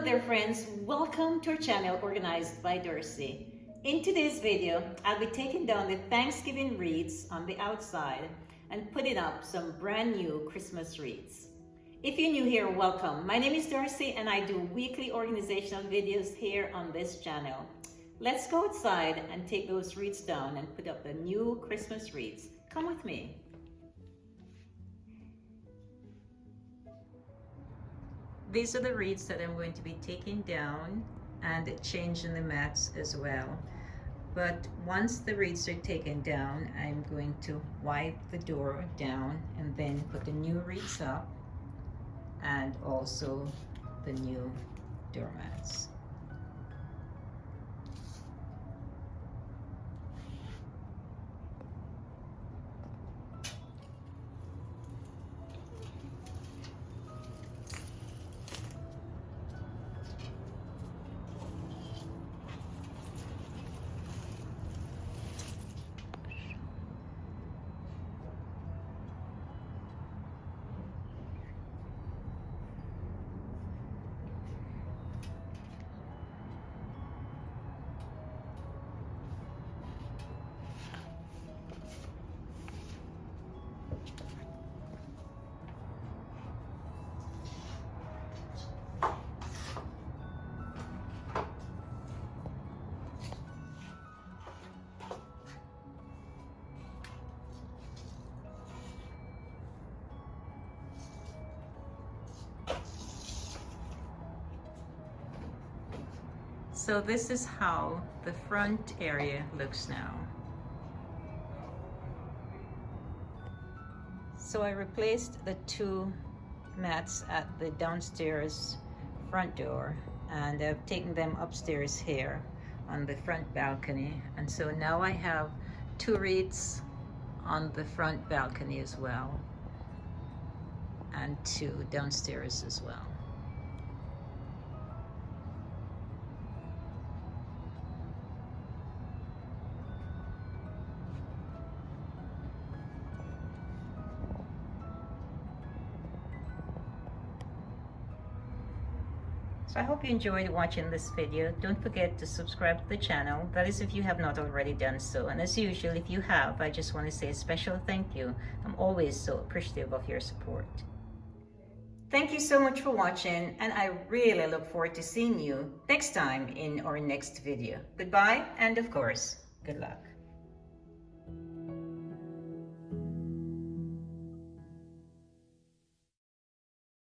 Hello there friends, welcome to our channel organized by Darcy. In today's video, I'll be taking down the Thanksgiving wreaths on the outside and putting up some brand new Christmas wreaths. If you're new here, welcome. My name is Darcy and I do weekly organizational videos here on this channel. Let's go outside and take those wreaths down and put up the new Christmas wreaths. Come with me. These are the wreaths that I'm going to be taking down and changing the mats as well. But once the wreaths are taken down, I'm going to wipe the door down and then put the new wreaths up and also the new doormats. So this is how the front area looks now. So I replaced the two mats at the downstairs front door and I've taken them upstairs here on the front balcony. And so now I have two wreaths on the front balcony as well and two downstairs as well. So I hope you enjoyed watching this video. Don't forget to subscribe to the channel. That is if you have not already done so. And as usual, if you have, I just want to say a special thank you. I'm always so appreciative of your support. Thank you so much for watching, and I really look forward to seeing you next time in our next video. Goodbye, and of course, good luck.